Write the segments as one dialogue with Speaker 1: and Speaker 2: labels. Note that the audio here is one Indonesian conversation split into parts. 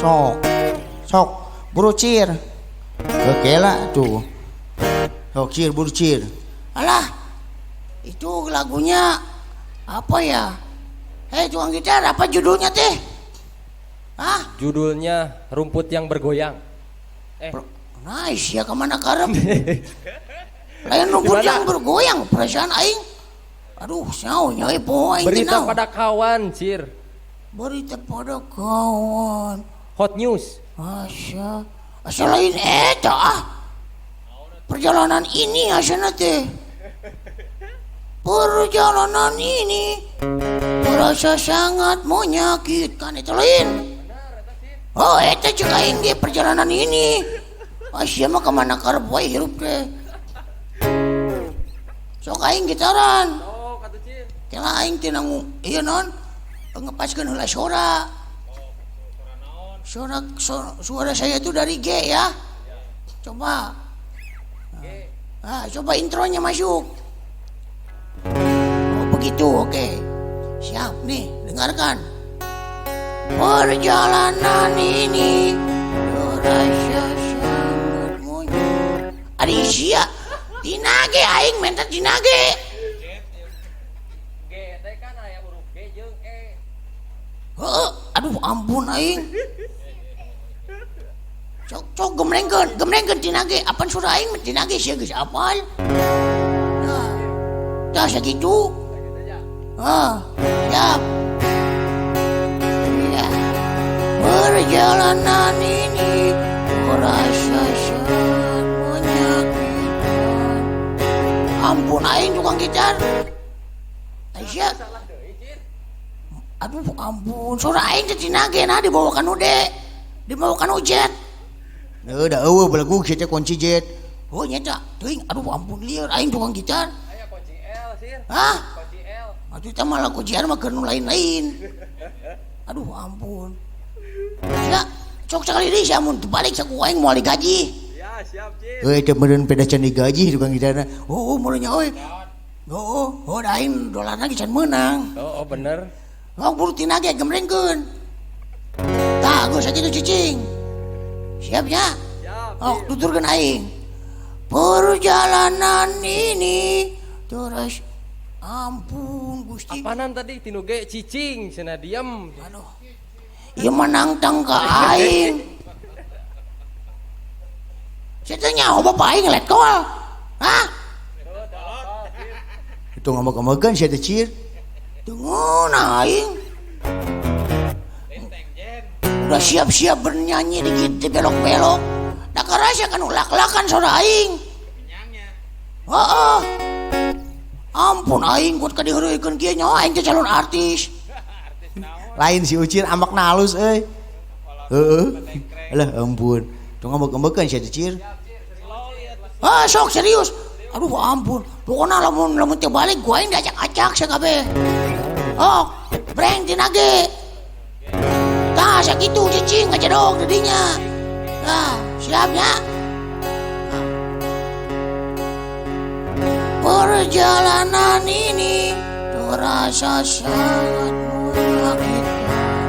Speaker 1: Sok. Sok. Buru cir. Oke lah tuh. Sok cir buru cir.
Speaker 2: Alah, itu lagunya apa ya? Hei tukang gitar, apa judulnya teh? Hah?
Speaker 3: Judulnya Rumput yang Bergoyang.
Speaker 2: Nice ya kemana karep? Lain rumput yang bergoyang, perasaan aing. Aduh, sao nyai po aing
Speaker 3: Berita
Speaker 2: tinau.
Speaker 3: pada kawan, Cir.
Speaker 2: Berita pada kawan.
Speaker 3: Hot news.
Speaker 2: Asa lain eta ah. Perjalanan ini asana teh. Perjalanan ini terasa sangat menyakitkan itu lain. Oh, eta cek aing ge perjalanan ini. Asia mah kemana karep wae hirup teh. Sok aing gitaran.
Speaker 3: Oh, kata Cir.
Speaker 2: Kela aing teh nangu ieu non ngepaskeun heula suara. Suara saya itu dari G ya. Coba. Coba intronya masuk. Oh, begitu, oke. Siap nih, dengarkan. Perjalanan ini terasa sangat monyet. Adi sia, dinage aing mentat dinage.
Speaker 3: G teh kan aya huruf G jeung E.
Speaker 2: Aduh ampun aing. Cok gemrengkeun dinage. Apaan surah aing dinage sia geus apal. Nah, dah sakitu. Siap. Ya. Perjalanan ini terasa sangat menyakitkan. Ampun aing tukang gitar. Aisyah. Aduh ampun, surah aing teh dinage nah dibawakan ude. Dibawakan ujet.
Speaker 1: Udah eueuh belagu kieu teh kunci jet.
Speaker 2: Oh nyata, teuing aduh ampun lieur aing tukang gitar.
Speaker 3: Aya kunci L, Cir.
Speaker 2: Hah?
Speaker 3: Kunci L.
Speaker 2: Atuh teh malah kuncian mah keur nu lain-lain. Aduh ampun. Ya, cok sekali deui sia mun teu balik saku aing moal digaji.
Speaker 3: Ya, siap, Cir.
Speaker 1: Teu meureun peda can digaji tukang gitarna.
Speaker 2: Oh mulanya euy. Oh da aing dolarna geus can meunang.
Speaker 3: Oh, bener.
Speaker 2: Oh buru tinage gemrengkeun. Tah geus sakitu cicing. Siap ya?
Speaker 3: Siap.
Speaker 2: Oh, tuturkeun aing. Perjalanan ini terus ampun Gusti.
Speaker 3: Apaanan tadi tinu G cicing cenah diem.
Speaker 2: Aduh. Ieu menang tang ka aing. Saya nyaho bapak aing let kol. Hah?
Speaker 1: Itu ngomong-ngomongkeun sia teh cir.
Speaker 2: Dengeun aing. Udah siap-siap bernyanyi di belok-belok. Da karasa kan ulak-lakan saudara aing. Ampun aing kuat ka diheureukeun kieu nyawa aing teh calon artis.
Speaker 1: Lain si Ucir ambakna halus euy. Heeh. Alah ampun. Tong ngomong-ngomongkeun sia teh cir.
Speaker 2: Sok serius. Aduh ampun. Pokona lamun teh balik gua aing diacak-acak sakabeh. Oh, breng tinage. Tah sakitu cicing ngajadog didinya. Nah, siapnya. Perjalanan ini terasa sangat menyakitkan.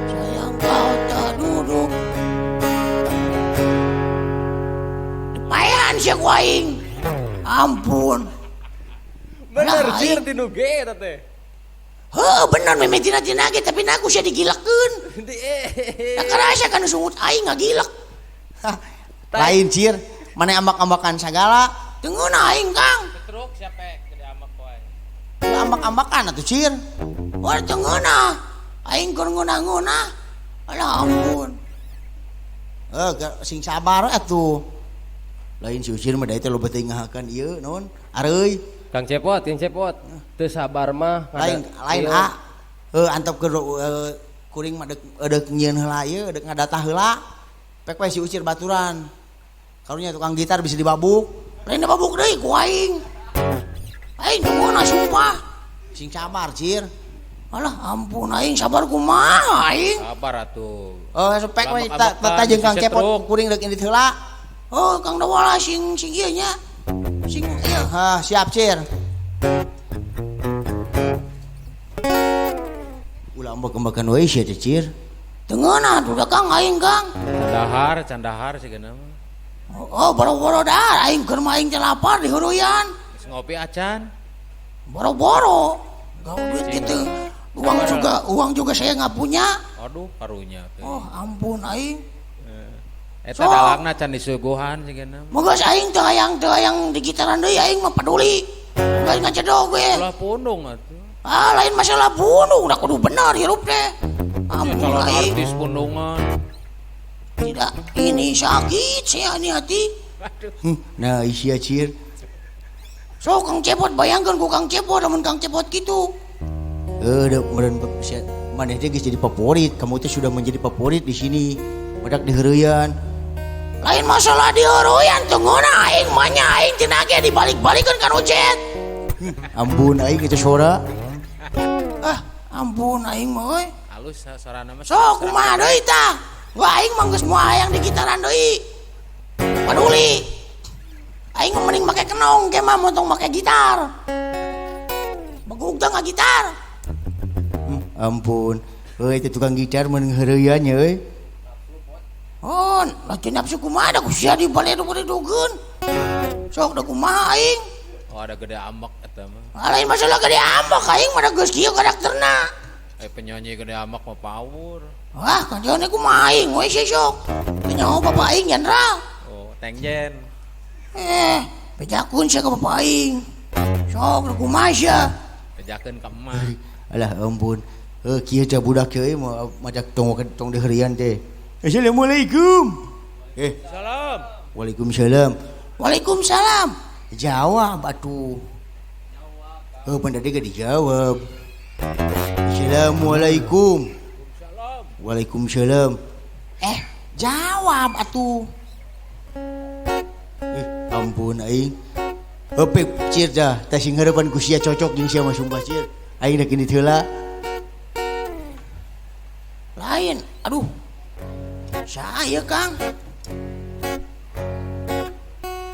Speaker 2: Sayang kau tak duduk. Depayan si kuaing. Ampun.
Speaker 3: Bener,
Speaker 2: Nah,
Speaker 3: Cir
Speaker 2: aing.
Speaker 3: tinu G eta teh.
Speaker 2: Bener memetina-tina ge tapi naku sia digilekeun.
Speaker 3: Di E.
Speaker 2: Da karasa kan sungut aing ngagilek.
Speaker 1: Lain cir, mana ambak-ambakan segala.
Speaker 2: Dengeun aing Kang.
Speaker 3: Truk siapa gede amak poe.
Speaker 1: Lu ambak-ambakan atuh cir.
Speaker 2: Oh dengeun aing keur ngeunah-ngeunah. Alah ampun.
Speaker 1: Sing sabar atuh. Lain si Ucir mah da teh loba teh ngahakeun ieu naon? Areuy.
Speaker 3: Kang Cepot, teu sabar mah.
Speaker 1: Lain antep ke kuring mah deuk nyieun heula ieu, deuk ngadatah heula. Pek we si Ucir baturan. Karunya tukang gitar bisa dibabuk.
Speaker 2: Lain babuk deui ku aing. Aing dengeun sumpah.
Speaker 1: Sing sabar cir.
Speaker 2: Alah ampun aing sabar kumaha aing.
Speaker 3: Sabar atuh.
Speaker 1: Pek we tata jeung Kang Cepot kuring deuk indit heula.
Speaker 2: Oh Kang Dawala sing ieu nya. Sing ieu.
Speaker 1: Siap cir. Ulah ambak-ambakan we sia teh cir.
Speaker 2: Tengeuna tuh Kang aing Kang.
Speaker 3: Candahar sih mah.
Speaker 2: Oh, boro-boro dah aing keur mah aing teh lapar di heureuyan.
Speaker 3: Geus ngopi acan.
Speaker 2: Boro-boro. Gak duit gitu. Uang juga saya nggak punya.
Speaker 3: Aduh, karunya teh.
Speaker 2: Oh, ampun aing.
Speaker 3: Eta dalangna can disuguhan sih mah.
Speaker 2: Moga aing teu hayang di gitaran deui aing mah peduli. Lain ngacedog we.
Speaker 3: Ulah pundung atuh.
Speaker 2: Lain masalah bunuh, udah kudu bener hirup teh. Ampun
Speaker 3: Calon
Speaker 2: aing.
Speaker 3: artis pundungan.
Speaker 2: Tidak, ini sakit saya ini hati.
Speaker 1: Nah isi acir.
Speaker 2: So Kang Cepot bayangkan ku Kang Cepot lamun Kang Cepot gitu.
Speaker 1: Udah meren mana dia geus jadi favorit. Kamu itu sudah menjadi favorit di sini. Badak di heureuyan.
Speaker 2: Lain masalah di heureuyan teu ngeuna aing mah nya aing teu nage dibalik-balikeun kan ujet.
Speaker 1: Ampun aing itu suara.
Speaker 2: Ampun aing mah euy.
Speaker 3: Halus sarana mah.
Speaker 2: So kumaha deui tah? Wah aing mah geus moal hayang di gitaran deui. Peduli. Aing mah mending make kenong ke mah montong make gitar. Begug teh ngagitar.
Speaker 1: Ampun. Euy itu tukang gitar mun heureuyan nya euy.
Speaker 2: Oh, lagi nafsu kumaha da ku sia di baledo-baledogeun. Sok da kumaha aing.
Speaker 3: Oh ada gede ambak eta mah.
Speaker 2: Lain masalah gede ambak aing mah da geus kieu karakterna.
Speaker 3: Penyanyi gede ambak mah power.
Speaker 2: Wah, kanjone kumaha aing we sesok. Nyaho bapak aing jenderal.
Speaker 3: Oh, Tengjen.
Speaker 2: Bejakun sia ka bapak aing. Sok da kumaha sia.
Speaker 3: Bejakeun ka emak.
Speaker 1: Alah ampun. Kieu teh budak kieu mah majak tong di heureuyan teh. Assalamualaikum.
Speaker 3: Salam.
Speaker 1: Waalaikumsalam.
Speaker 2: Waalaikumsalam.
Speaker 1: Jawab atuh. Pandai gak dijawab. Assalamualaikum. Waalaikumsalam.
Speaker 2: Jawab atuh.
Speaker 1: Ampun aing. Heupeuk cir dah, tah sing harapan ku sia cocok jeung sia mah sumpah cir. Aing da kini heula.
Speaker 2: Lain, aduh. Saya Kang.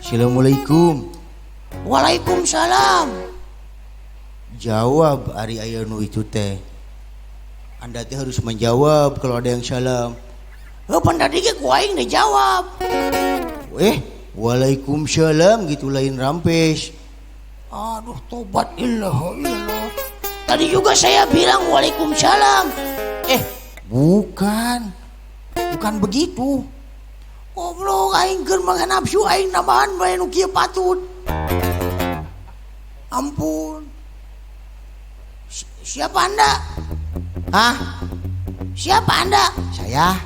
Speaker 1: Assalamualaikum.
Speaker 2: Waalaikumsalam.
Speaker 1: Jawab ari aya nu itu teh. Anda teh harus menjawab kalau ada yang salam.
Speaker 2: Pandai ge ku aing dijawab.
Speaker 1: Waalaikumsalam gitu lain rampes.
Speaker 2: Aduh, tobat illallah. Tadi juga saya bilang waalaikumsalam.
Speaker 1: Bukan begitu.
Speaker 2: Goblok aing keur makan nafsu aing nambahan bae nu kieu patut. Ampun. Siapa Anda? Siapa Anda?
Speaker 1: Saya?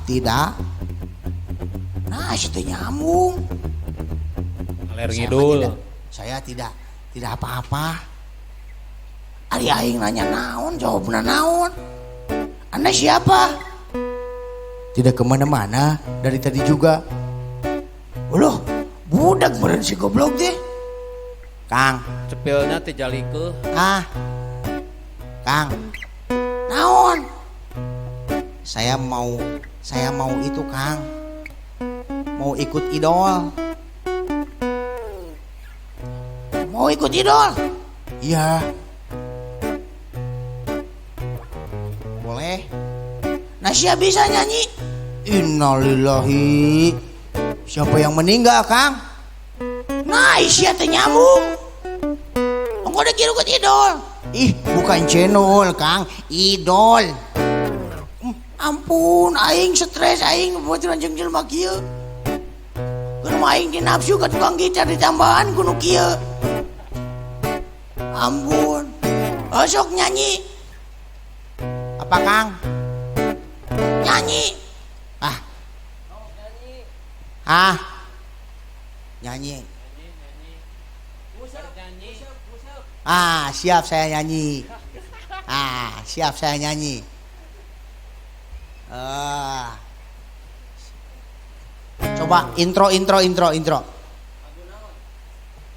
Speaker 1: Tidak.
Speaker 2: Nah, situ nyambung.
Speaker 3: Aler ngidul.
Speaker 1: Saya tidak apa-apa.
Speaker 2: Ari aing nanya naon, jawabna naon. Anda siapa?
Speaker 1: Tidak kemana-mana dari tadi juga.
Speaker 2: Loh, budak meureun si goblok teh.
Speaker 1: Kang.
Speaker 3: Cepilnya teh jalikeun.
Speaker 1: Kang.
Speaker 2: Naon?
Speaker 1: Saya mau itu Kang. Mau ikut idol.
Speaker 2: Mau ikut idol?
Speaker 1: Iya. Boleh.
Speaker 2: Nah, siapa bisa nyanyi?
Speaker 1: Innalillahi. Siapa yang meninggal, Kang?
Speaker 2: Nah, sia teh nyambung. Engko udah kira ikut idol.
Speaker 1: Bukan channel, Kang. Idol.
Speaker 2: Ampun, aing stres aing buat ranjang jelema kieu. Keur aing di nafsu ka tukang gitar ditambahan kudu kieu. Ampun. Sok nyanyi.
Speaker 1: Apa, Kang?
Speaker 2: Nyanyi.
Speaker 1: Nyanyi. Siap saya nyanyi. Siap saya nyanyi. Coba intro.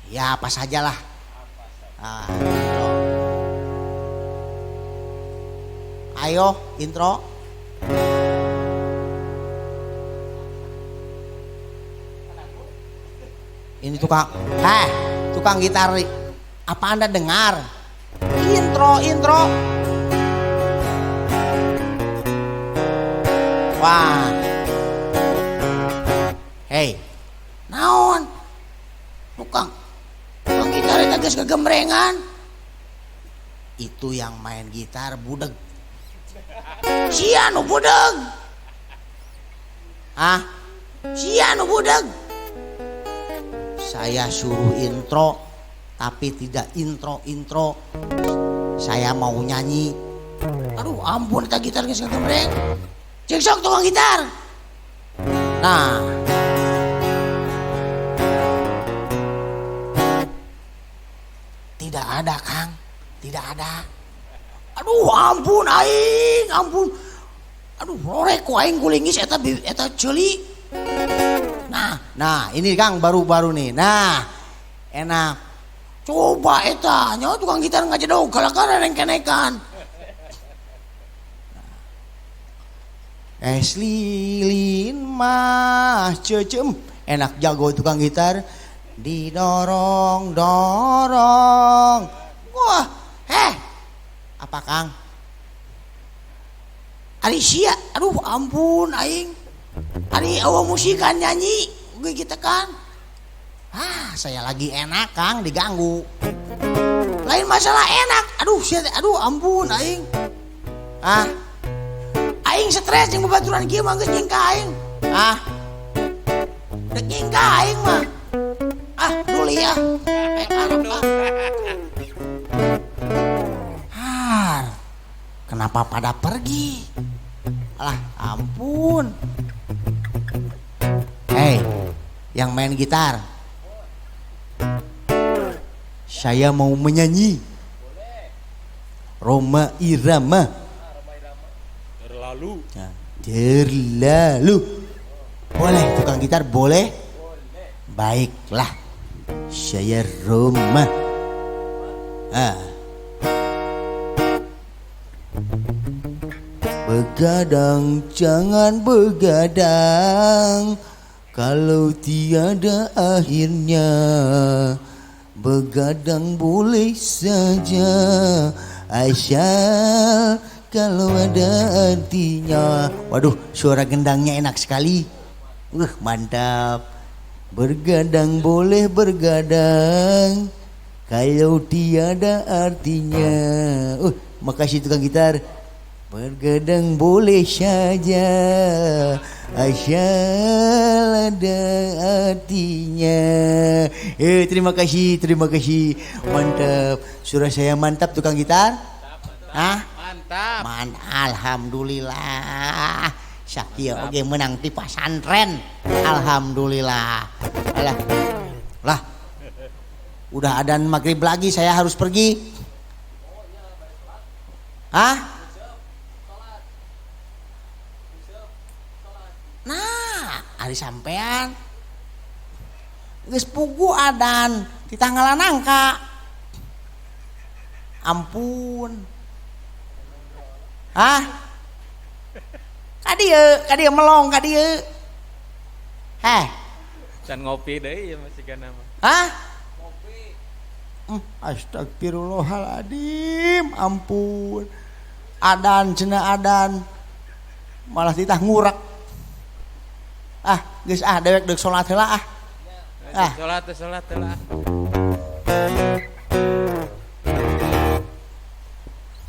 Speaker 1: Ya apa sajalah. Intro. Ayo intro. Ini tukang gitar. Apa Anda dengar? Intro. Wah. Hei,
Speaker 2: Naon? Tukang gitar eta geus kegembrengan.
Speaker 1: itu yang main gitar budeg.
Speaker 2: Sia nu budeg.
Speaker 1: Ah,
Speaker 2: Sia nu budeg.
Speaker 1: saya suruh intro tapi tidak intro. Saya mau nyanyi.
Speaker 2: Aduh ampun eta gitar geus kegembreng. Cek sok tukang gitar.
Speaker 1: Nah,
Speaker 2: Tidak ada Kang, tidak ada. Aduh ampun aing, ampun. Aduh lorek ku aing kulingis eta ceuli.
Speaker 1: nah ini Kang baru nih. Nah, enak.
Speaker 2: Coba eta nyawa tukang gitar ngajedog kalakara yang kenekan.
Speaker 1: Es lilin mah cecem, enak jago tukang gitar. Didorong.
Speaker 2: Wah,
Speaker 1: Apa Kang?
Speaker 2: ari sia. Aduh ampun aing. Ari awa musikan nyanyi gue kita kan.
Speaker 1: Saya lagi enak Kang, diganggu.
Speaker 2: Lain masalah enak. Aduh ampun aing. Aing stres jeung babaturan kieu mah geus nyingka aing. Dek nyingka aing mah. Duli ya.
Speaker 1: Kenapa pada pergi? Alah, ampun. Hei, yang main gitar. Saya mau menyanyi. Roma Irama. Terlalu. Boleh tukang gitar boleh? Baiklah. Saya Roma. Begadang jangan begadang, kalau tiada akhirnya. Begadang boleh saja, asal kalau ada artinya. Waduh, suara gendangnya enak sekali. Mantap. Bergadang boleh bergadang, kalau tiada artinya. Makasih tukang gitar. Bergadang boleh saja, asal ada artinya. Terima kasih. Mantap. Suara saya mantap tukang gitar.
Speaker 3: Mantap.
Speaker 1: Alhamdulillah. Sakieu oge menang di pasantren. Alhamdulillah. Lah. Udah adzan maghrib lagi, saya harus pergi. Ari sampean geus pugu adan di tanggalan nangka. Ampun. Kadieu melong kadieu.
Speaker 3: Can ngopi deui ya masih kana mah.
Speaker 1: Ngopi. Astagfirullahaladzim. Ampun. Adan cenah adan. Malah titah ngurak. Geus dewek deuk salat heula.
Speaker 3: Salat heula.